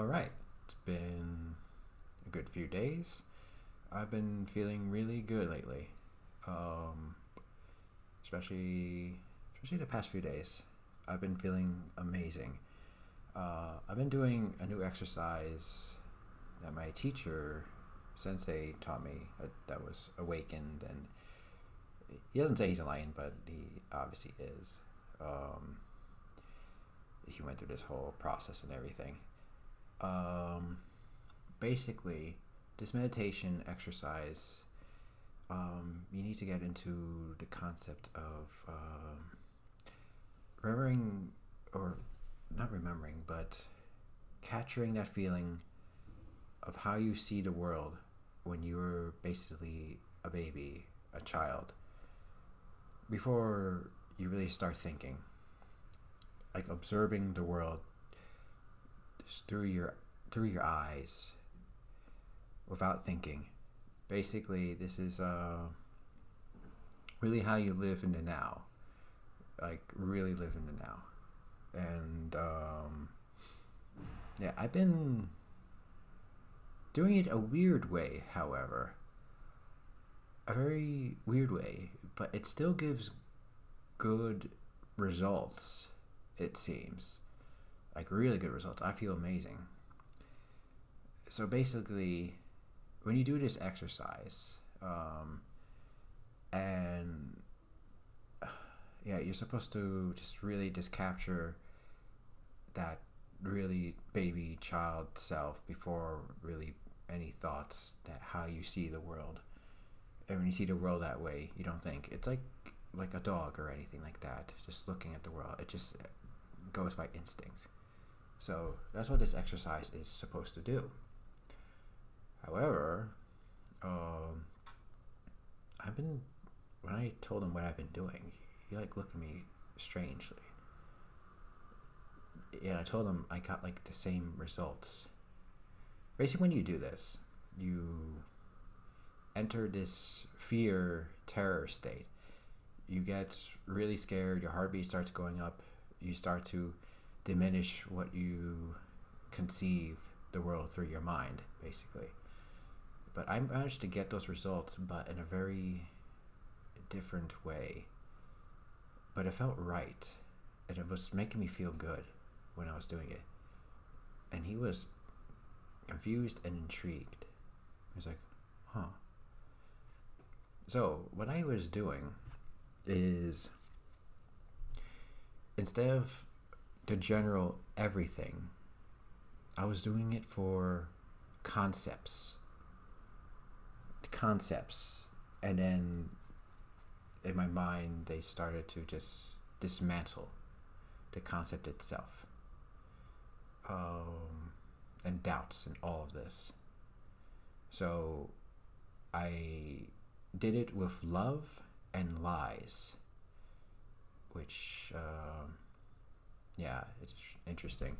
All right, it's been a good few days. I've been feeling really good lately, um, especially especially the past few days. I've been feeling amazing. I've been doing a new exercise that my teacher, sensei, taught me that was awakened, and he doesn't say he's enlightened, but he obviously is. Um, he went through this whole process and everything. Um, Basically, this meditation exercise, you need to get into the concept of remembering, or not remembering, but capturing that feeling of how you see the world when you were basically a baby, a child, before you really start thinking, like observing the world just through your eyes without thinking. Basically, this is really how you live in the now, like really live in the now. And yeah, I've been doing it a weird way, however, a very weird way, but it still gives good results. It seems like really good results. I feel amazing. So basically, when you do this exercise, and yeah, you're supposed to just really just capture that really baby child self before really any thoughts that how you see the world. And when you see the world that way, you don't think it's like a dog or anything like that. Just looking at the world, it just goes by instinct. So that's what this exercise is supposed to do. However, um, I've been when I told him what I've been doing, he like looked at me strangely. And I told him I got like the same results. Basically, when you do this, you enter this fear terror state. You get really scared. Your heartbeat starts going up. You start to diminish what you conceive the world through your mind, basically. But I managed to get those results, but in a very different way. But it felt right, and it was making me feel good when I was doing it. And he was confused and intrigued. He was like, huh. So, what I was doing is instead of the general everything, I was doing it for concepts. Concepts. And then in my mind, they started to just dismantle the concept itself. And doubts and all of this. So I did it with love and lies, which, yeah, it's interesting.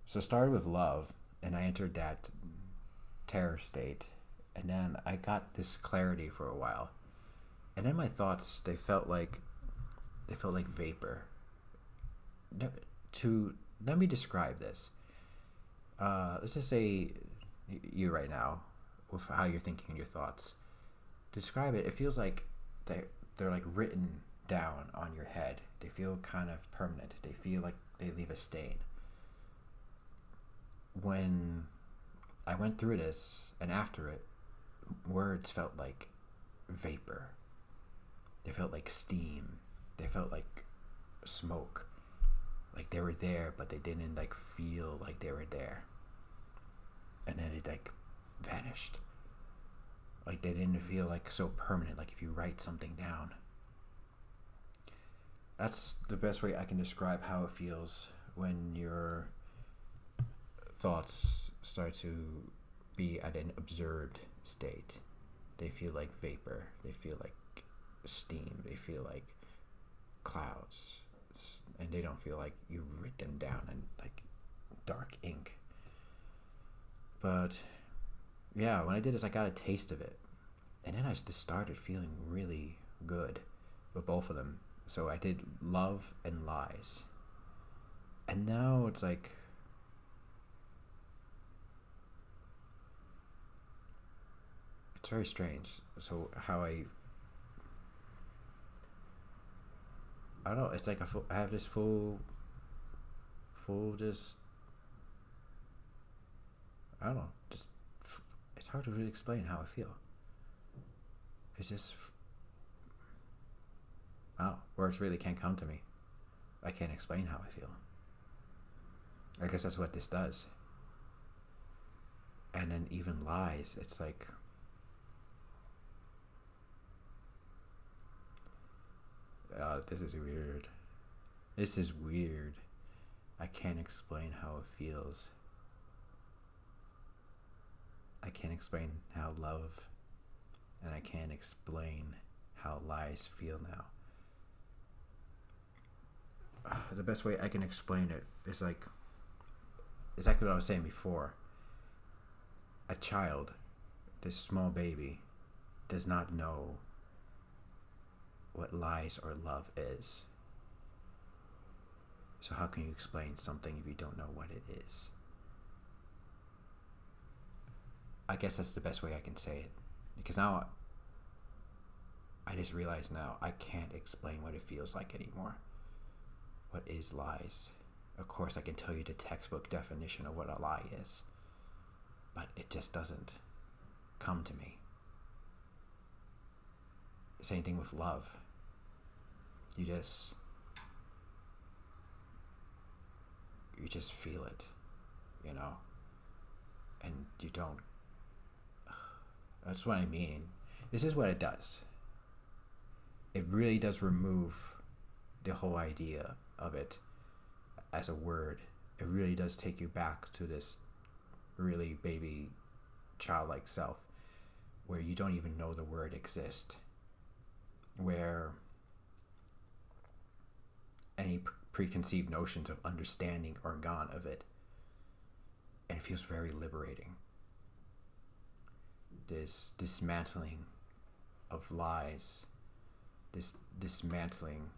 So I started with love, and I entered that terror state, and then I got this clarity for a while, and then my thoughts they felt like vapor. To let me describe this. Let's just say you right now, with how you're thinking and your thoughts. To describe it, it feels like they're like written down on your head. They feel kind of permanent. They feel like they leave a stain. When I went through this and after it, words felt like vapor. They felt like steam. They felt like smoke. Like they were there, but they didn't like feel like they were there. And then it like vanished. Like they didn't feel like so permanent. Like if you write something down. That's the best way I can describe how it feels when your thoughts start to be at an observed state. They feel like vapor. They feel like steam. They feel like clouds. And they don't feel like you write them down in like dark ink. But yeah, when I did this, I got a taste of it. And then I just started feeling really good with both of them. So I did love and lies. And now it's like it's very strange. So how I don't know. It's like I have this full just I don't know. Just it's hard to really explain how I feel. It's just wow, words really can't come to me. I can't explain how I feel. I guess that's what this does. And then even lies, it's like this is weird. This is weird. I can't explain how it feels. I can't explain how love, and I can't explain how lies feel now. The best way I can explain it is like exactly what I was saying before. A child, this small baby, does not know what lies or love is. So how can you explain something if you don't know what it is? I guess that's the best way I can say it. Because now I just realize now I can't explain what it feels like anymore. What is lies? Of course I can tell you the textbook definition of what a lie is, but it just doesn't come to me. Same thing with love. You just feel it, you know, and you don't. That's what I mean. This is what it does. It really does remove the whole idea of it as a word. It really does take you back to this really baby childlike self where you don't even know the word exists, where any preconceived notions of understanding are gone of it, and it feels very liberating. This dismantling of lies, this dismantling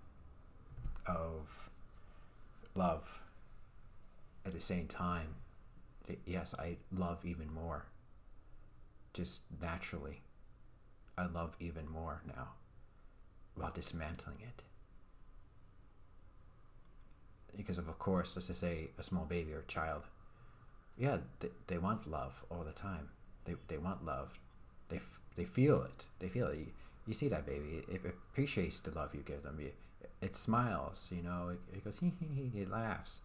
of love. At the same time, yes, I love even more. Just naturally, I love even more now while dismantling it. Because of course, let's just say a small baby or a child, yeah, they want love all the time. They want love. They feel it. They feel it. You see that baby. It appreciates the love you give them. It smiles. You know. It goes hee hee hee. It laughs.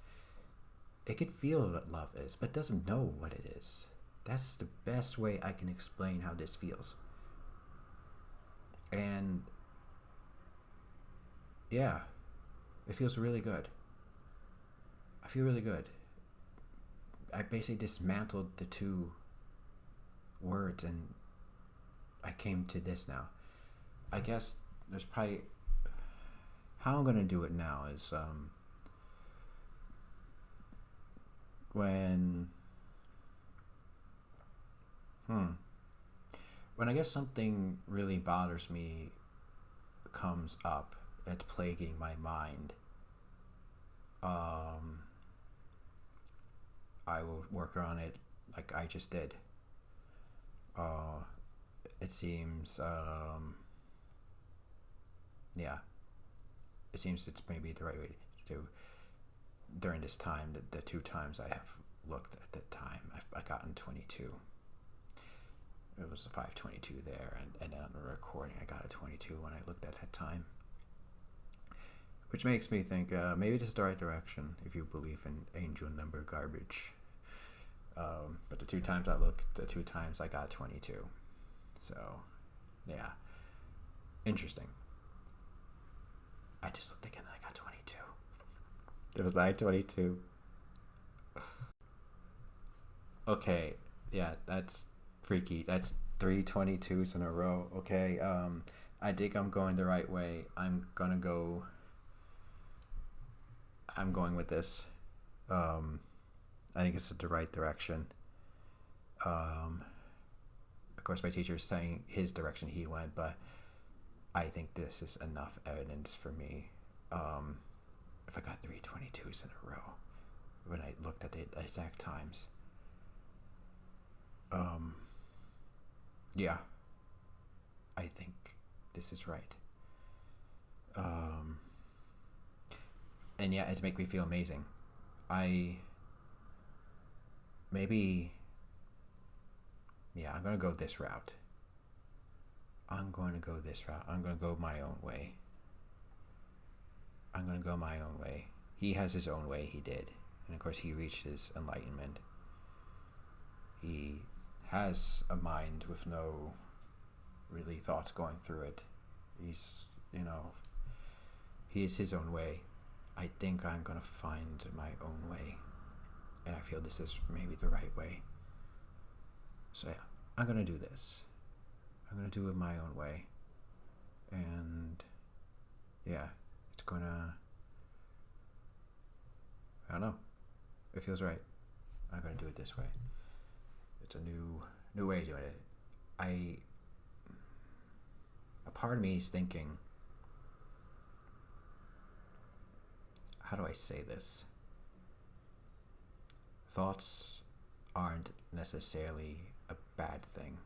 It could feel what love is, but doesn't know what it is. That's the best way I can explain how this feels. And yeah, it feels really good. I feel really good. I basically dismantled the two words and I came to this now. I guess there's probably how I'm gonna do it now is when I guess something really bothers me comes up that's plaguing my mind, I will work on it like I just did. It seems, yeah, it seems it's maybe the right way to do during this time. The two times I have looked at the time, I gotten 22. It was a 522 there, and then on the recording, I got a 22 when I looked at that time. Which makes me think maybe this is the right direction if you believe in angel number garbage. But the two times I looked, the two times I got 22. So, yeah. Interesting. I just looked again and I got 22. It was 922. Okay, yeah, that's freaky. That's 3 22s in a row. Okay, I think I'm going the right way. I'm going with this. I think it's the right direction. Of course, my teacher is saying his direction he went, but I think this is enough evidence for me. If I got 3 22s in a row when I looked at the exact times. Yeah, I think this is right. Um, and yeah, it's make me feel amazing. I maybe yeah, I'm gonna go this route. I'm going to go this route. I'm going to go my own way. I'm going to go my own way. He has his own way, he did. And of course, he reached his enlightenment. He has a mind with no really thoughts going through it. He's, he is his own way. I think I'm going to find my own way. And I feel this is maybe the right way. So yeah, I'm going to do this. I'm going to do it my own way. And yeah, it's going to, I don't know. It feels right. I'm going to do it this way. It's a new way of doing it. A part of me is thinking, how do I say this? Thoughts aren't necessarily a bad thing.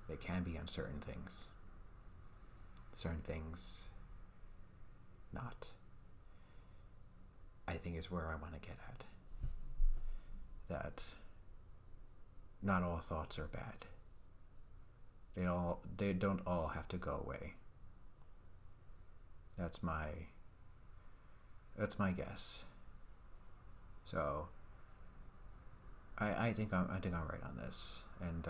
They can be on certain things. Certain things, not. I think is where I want to get at. That not all thoughts are bad. They don't all have to go away. That's my guess. So I think I'm right on this. And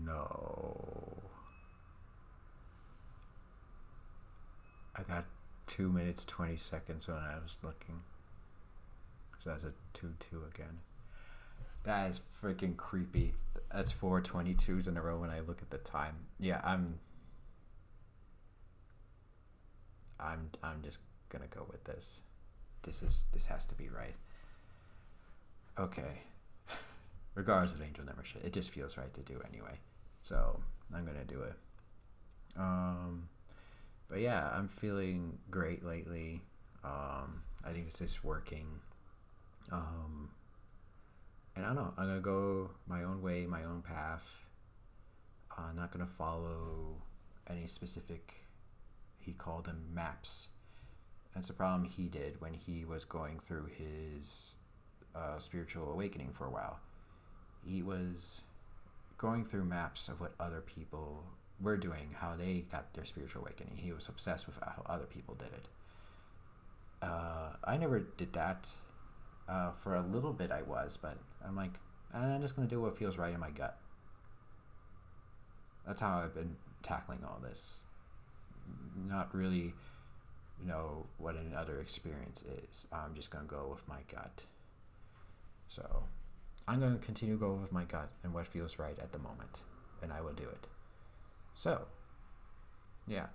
no. I got 2 minutes 20 seconds when I was looking. So that's a 2-2 again. That is freaking creepy. That's 4 22s in a row when I look at the time. Yeah, I'm just gonna go with this. This has to be right. Okay. Regardless of angel number shit, it just feels right to do anyway. So I'm gonna do it. But yeah, I'm feeling great lately. I think it's just working. And I don't know, I'm gonna go my own way, my own path. I'm not gonna follow any specific, he called them maps. That's the problem he did when he was going through his spiritual awakening for a while. He was going through maps of what other people were doing, how they got their spiritual awakening. He was obsessed with how other people did it. I never did that. For a little bit I was, but I'm like, I'm just going to do what feels right in my gut. That's how I've been tackling all this. Not really, what another experience is. I'm just going to go with my gut. So I'm going to continue to go with my gut and what feels right at the moment, and I will do it. So, yeah.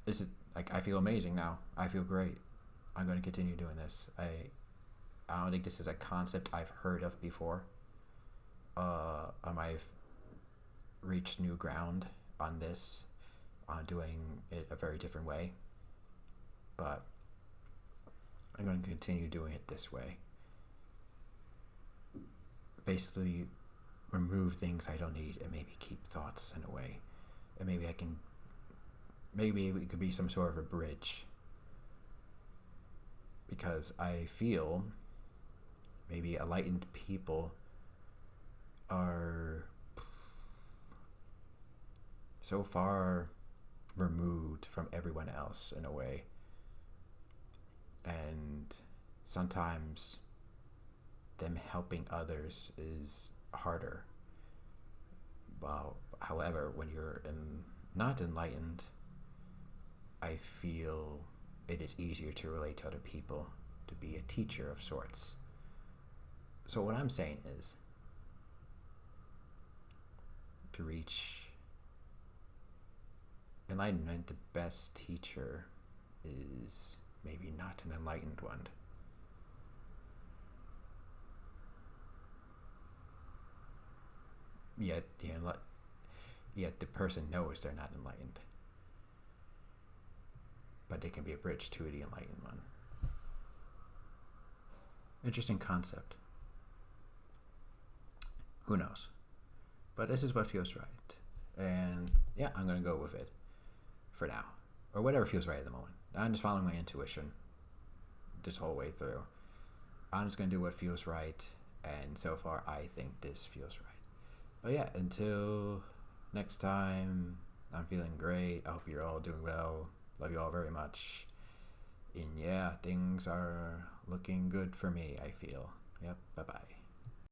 Is it like I feel amazing now? I feel great. I'm going to continue doing this. I don't think this is a concept I've heard of before. I've reached new ground on this, on doing it a very different way. But I'm going to continue doing it this way. Basically, remove things I don't need and maybe keep thoughts in a way. And maybe it could be some sort of a bridge. Because I feel maybe enlightened people are so far removed from everyone else in a way. And sometimes them helping others is harder. Well, however, when you're not enlightened, I feel it is easier to relate to other people, to be a teacher of sorts. So what I'm saying is, to reach enlightenment, the best teacher is maybe not an enlightened one. Yet the person knows they're not enlightened. But they can be a bridge to the enlightened one. Interesting concept. Who knows? But this is what feels right. And yeah, I'm going to go with it for now. Or whatever feels right at the moment. I'm just following my intuition this whole way through. I'm just going to do what feels right. And so far, I think this feels right. But yeah, until next time, I'm feeling great. I hope you're all doing well. Love you all very much. And yeah, things are looking good for me, I feel. Yep, bye-bye.